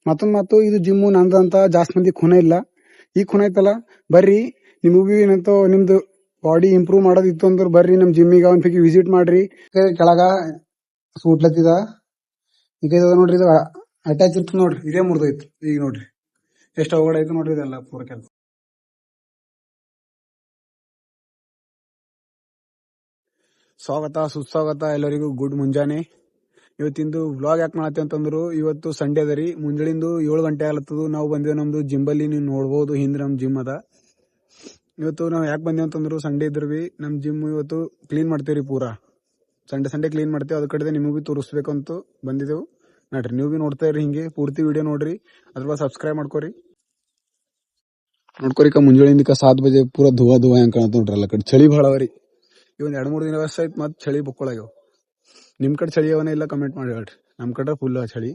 ಮತ್ತೊಂದ್ ಮಾತು, ಇದು ಜಿಮ್ಮು ನಂದಂತ ಜಾಸ್ತಿ ಮಂದಿ ಖುನ ಇಲ್ಲ. ಈ ಖುನ ಐತಲ್ಲ, ಬರ್ರಿ ನಿಮಗೂ ಏನಂತ ನಿಮ್ದು ಬಾಡಿ ಇಂಪ್ರೂವ್ ಮಾಡೋದಿತ್ತು ಅಂದ್ರೆ ಬರ್ರಿ ನಮ್ ಜಿಮ್ಮಿಗೆ ಒಂದ್ಸತಿ ವಿಸಿಟ್ ಮಾಡ್ರಿ. ಕೆಳಗ ಸೂಟ್ಲತ್ತಿದ ಈಗ ನೋಡ್ರಿ, ಇದು ಅಟ್ಯಾಚ್ ಇರ್ತದ ನೋಡ್ರಿ, ಇದೇ ಮುರಿದೈತಿ. ಈಗ ನೋಡ್ರಿ ಎಷ್ಟು ಅವಘಡ ಐತೆ ನೋಡ್ರಿ, ಇದೆಲ್ಲ ಪೂರ ಕೆಲಸ. ಸ್ವಾಗತ ಸುಸ್ವಾಗತ ಎಲ್ಲರಿಗೂ. ಗುಡ್ ಮುಂಜಾನೆ. ಇವತ್ತಿಂದು ವ್ಲಾಗ್ ಯಾಕೆ ಮಾಡತ್ತೆ ಅಂತಂದ್ರು, ಇವತ್ತು ಸಂಡೇ ಅದ ರೀ. ಮುಂಜಾನಿಂದು 7 ಗಂಟೆ ಆಗ್ಲತ್ತದು. ನಾವು ಬಂದೇವು ನಮ್ದು ಜಿಂಬಲ್ಲಿ. ನೀವು ನೋಡ್ಬೋದು ಹಿಂದೆ ನಮ್ ಜಿಮ್ ಅದ. ಇವತ್ತು ನಾವು ಯಾಕೆ ಬಂದೇವು ಅಂತಂದ್ರು, ಸಂಡೇ ಇದ್ರು ಬಿ ನಮ್ ಜಿಮ್ ಇವತ್ತು ಕ್ಲೀನ್ ಮಾಡ್ತೇವ್ರಿ. ಪೂರಾ ಸಂಡೇ ಕ್ಲೀನ್ ಮಾಡ್ತೇವೆ. ಅದ ಕಡೆ ನಿಮಗೂ ಬಿ ತೋರಿಸ್ಬೇಕಂತ ಬಂದಿದ್ದೆವು. ನೋಡ್ರಿ, ನೀವು ಬಿ ನೋಡ್ತಾ ಇರ್ರಿ, ಹಿಂಗೆ ಪೂರ್ತಿ ವಿಡಿಯೋ ನೋಡ್ರಿ. ಅದ್ರ ಸಬ್ಸ್ಕ್ರೈಬ್ ಮಾಡ್ಕೋರಿ. ನೋಡ್ಕೋರಿಕ ಮುಂಜಾನಿಂದ 7 ಬಜೆ ಪೂರಾ ಧುವಾ ಹೆಂಗ್ ಕಾಣತ್ ನೋಡ್ರಿ. ಅಲ್ಲ ಕಡೆ ಚಳಿ ಭಾಳ ಅವರಿ. ಇವೊಂದ್ 2-3 ದಿನ ವರ್ಷ ಆಯ್ತು ಮತ್ ಚಳಿ ಬುಕ್ಕೊಳಗ್ಯಾವ. ನಿಮ್ ಕಡೆ ಚಳಿ ಅವನ ಇಲ್ಲ ಕಮೆಂಟ್ ಮಾಡಿ ಹೇಳ್ರಿ. ನಮ್ ಕಡೆ ಫುಲ್ ಚಳಿ.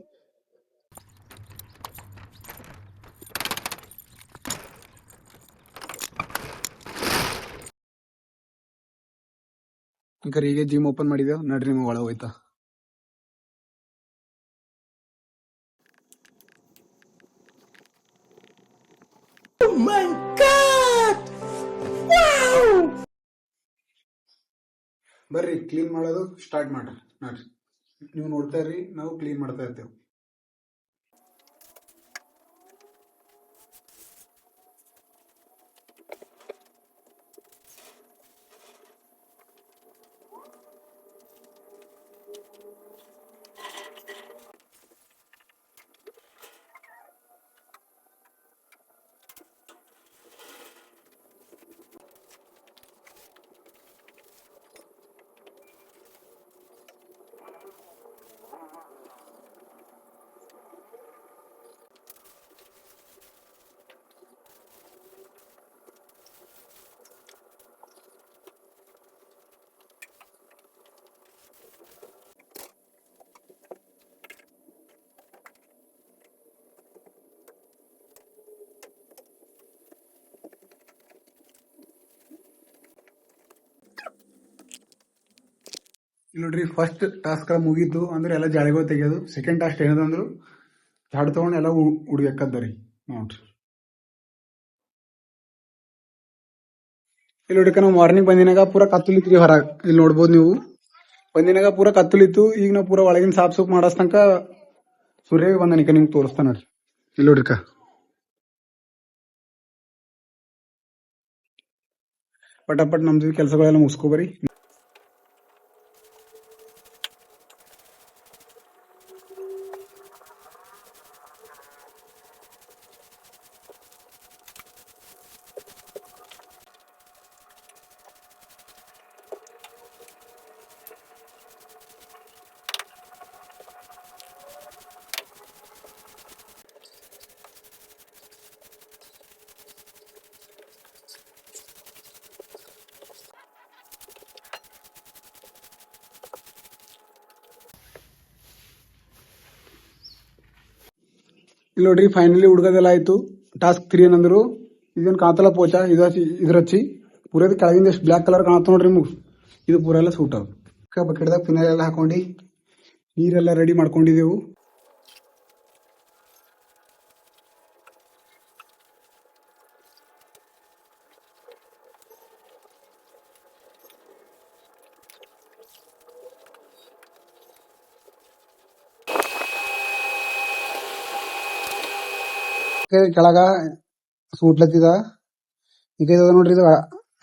ಈಗ ಜಿಮ್ ಓಪನ್ ಮಾಡಿದೇವ್ ನಡ್ರಿ, ನಿಮ್ಗೆ ಒಳಗೆ ಹೋಯ್ತಾ. ಬರ್ರಿ ಕ್ಲೀನ್ ಮಾಡೋದು ಸ್ಟಾರ್ಟ್ ಮಾಡ್ರಿ. ನೋಡ್ರಿ, ನೀವು ನೋಡ್ತಾ ಇರ್ರಿ, ನಾವು ಕ್ಲೀನ್ ಮಾಡ್ತಾ ಇರ್ತೇವೆ. ಇಲ್ಲಿ ನೋಡ್ರಿ, ಫಸ್ಟ್ ಟಾಸ್ಕ್ ಮುಗೀತು ಅಂದ್ರೆ ಎಲ್ಲ ಜಾಳಿಗಳು ತೆಗಿಯೋದು. ಸೆಕೆಂಡ್ ಟಾಸ್ಕ್ ಏನದಂದ್ರು ಝಾಡು ತಗೊಂಡು ಎಲ್ಲ ಹುಡುಗಕ್ಕದ್ದರಿ. ನೋಡ್ರಿ, ಇಲ್ಲಿ ನೋಡ್ರಿ, ನಾವು ಮಾರ್ನಿಂಗ್ ಬಂದಿನಾಗ ಪೂರಾ ಕತ್ತಲಿತ್ರಿ ಹೊರಗ. ಇಲ್ಲಿ ನೋಡ್ಬೋದು ನೀವು, ಬಂದಿನಾಗ ಪೂರಾ ಕತ್ತಲಿತ್ತು. ಈಗ ನಾವು ಪೂರಾ ಒಳಗಿನ ಸಾಫ್ ಸೂಫ್ ಮಾಡಸ್ ತನಕ ಸೂರ್ಯ ಬಂದನಿಕ ನಿಮ್ಗೆ ತೋರಿಸ್ತಾನ್ರಿ. ಇಲ್ಲಿ ನೋಡ್ರಿಕ ಪಟಾಪಟ್ ನಮ್ದು ಕೆಲಸಗಳೆಲ್ಲ ಮುಗಿಸ್ಕೊಬರಿ. ಇಲ್ಲಿ ನೋಡ್ರಿ, ಫೈನಲಿ ಹುಡುಗದೆಲ್ಲ ಆಯ್ತು. ಟಾಸ್ಕ್ 3 ಏನಂದ್ರು, ಇದನ್ ಕಾಂತಲ ಪೋಚ ಇದ್ರಚ್ಚಿ ಪೂರದ ಕೆಳಗಿಂದ ಎಷ್ಟು ಬ್ಲಾಕ್ ಕಲರ್ ಕಾಣತ್ತ ನೋಡ್ರಿ ನಿಮ್ಗೆ. ಇದು ಪೂರ ಎಲ್ಲ ಸೂಟ್ ಆಗ. ಬಕೆಟ್ದಾಗ ಫಿನಲ್ ಎಲ್ಲ ಹಾಕೊಂಡು ನೀರೆಲ್ಲ ರೆಡಿ ಮಾಡ್ಕೊಂಡಿದೆವು. ಕೆಳಗ ಸೂಟ್ಲತ್ತಿದ ಈಗ ನೋಡ್ರಿ, ಇದು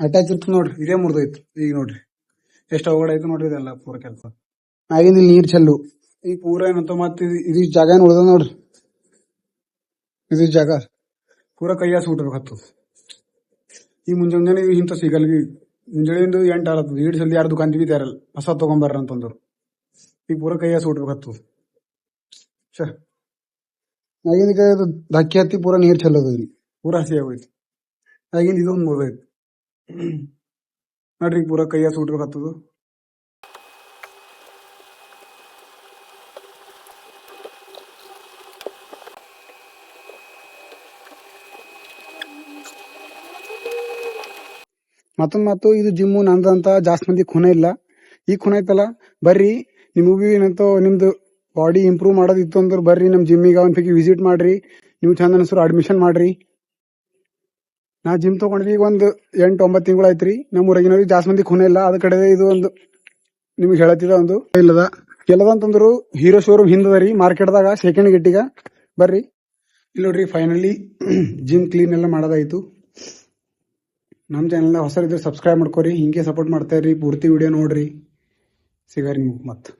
ಅಟ್ಯಾಚ್ ಇರ್ತದ ನೋಡ್ರಿ, ಇದೇ ಮುರಿದೈತಿ. ಈಗ ನೋಡ್ರಿ ಎಷ್ಟು ಅವಘಡ ಐತೆ ನೋಡ್ರಿ, ಇದೆಲ್ಲ ಪೂರ ಕೆಲಸ. ಆಗಿಂದ ಇಲ್ಲಿ ನೀರ್ ಚೆಲ್ಲು. ಈಗ ಪೂರ ಏನಂತ ಮತ್ ಇದಿಷ್ಟು ಜಾಗ ಏನ್ ಉಳ್ದ ನೋಡ್ರಿ, ಇದಿಷ್ಟು ಜಾಗ ಪೂರ ಕೈಯ ಸೂಟ್ಬೇಕತ್ತು. ಈ ಮುಂಜಾನೆ ಇಂಥ ಸಿಗಲ್ ಮುಂಜಾನೆಂದು 8 ಆಗತ್ತದ. ಈಡ್ ಸಲ 2 ದುಕಾನ್ ತೆಗಿತಾರಲ್ಲ, ಹೊಸ ತಗೊಂಬರ್ರ ಅಂತಂದ್ರು. ಈಗ ಪೂರ ಕೈಯ ಸೂಟ್ಬೇಕತ್ತು. ಆಗಿಂದ ಧಕ್ಕಿ ಹತ್ತಿ ಪೂರ ನೀರ್ ಚೆಲ್ಲೋದು, ಪೂರ ಹಸಿ ಆಗೋಯ್ತು. ಆಗಿಂದ ಇದೊಂದು ಮುರಿದೈತಿ ನೋಡ್ರಿ, ಪೂರ ಕೈಯ ಸೂಟ್ಬೇಕತ್ತದು. ಮತ್ತೊಂದ್ ಮಾತು, ಇದು ಜಿಮ್ಮು ನಂದಂತ ಜಾಸ್ತಿ ಮಂದಿ ಖುನ ಇಲ್ಲ. ಈ ಖುನ ಐತಲ್ಲ, ಬರ್ರಿ ನಿಮಗೂ ಭೀ ಏನಂತೋ ನಿಮ್ದು ಬಾಡಿ ಇಂಪ್ರೂವ್ ಮಾಡೋದಿತ್ತು ಅಂದ್ರೆ ಬರ್ರಿ ನಮ್ಮ ಜಿಮ್ಮಿಗೆ ಒಂದ್ಸತಿ ವಿಸಿಟ್ ಮಾಡ್ರಿ. ನೀವು ಚಂದ ಅನಿಸ್ರು ಅಡ್ಮಿಷನ್ ಮಾಡ್ರಿ. ನಾ ಜಿಮ್ ತಗೊಂಡ್ರಿ ಈಗ ಒಂದು 8-9 ತಿಂಗಳು ಆಯ್ತ್ರಿ. ನಮ್ಮ ಊರಾಗಿನವ್ರಿಗೆ ಜಾಸ್ತಿ ಮಂದಿ ಖೂನ ಇಲ್ಲ. ಅದ ಕಡೆ ಇದು ಒಂದು ನಿಮ್ಗೆ ಹೇಳತ್ತಿದ ಒಂದು ಇಲ್ಲದ ಎಲ್ಲದಂತಂದ್ರು ಹೀರೋ ಶೋರೂಮ್ ಹಿಂದದ ರೀ ಮಾರ್ಕೆಟ್ದಾಗ ಸೆಕೆಂಡ್ ಗಿಟ್ಟಿಗ ಬರ್ರಿ. ಇಲ್ಲಿ ನೋಡ್ರಿ ಫೈನಲಿ ಜಿಮ್ ಕ್ಲೀನ್ ಎಲ್ಲ ಮಾಡೋದಾಯ್ತು. ನಮ್ಮ ಚಾನಲ್ ಹೊಸರಿದ್ರೆ ಸಬ್ಸ್ಕ್ರೈಬ್ ಮಾಡ್ಕೋರಿ. ಹಿಂಗೆ ಸಪೋರ್ಟ್ ಮಾಡ್ತಾ ಇರ್ರಿ. ಪೂರ್ತಿ ವಿಡಿಯೋ ನೋಡ್ರಿ. ಸಿಗಾರಿ ನಿಮ್ಗೆ ಮತ್ತೆ.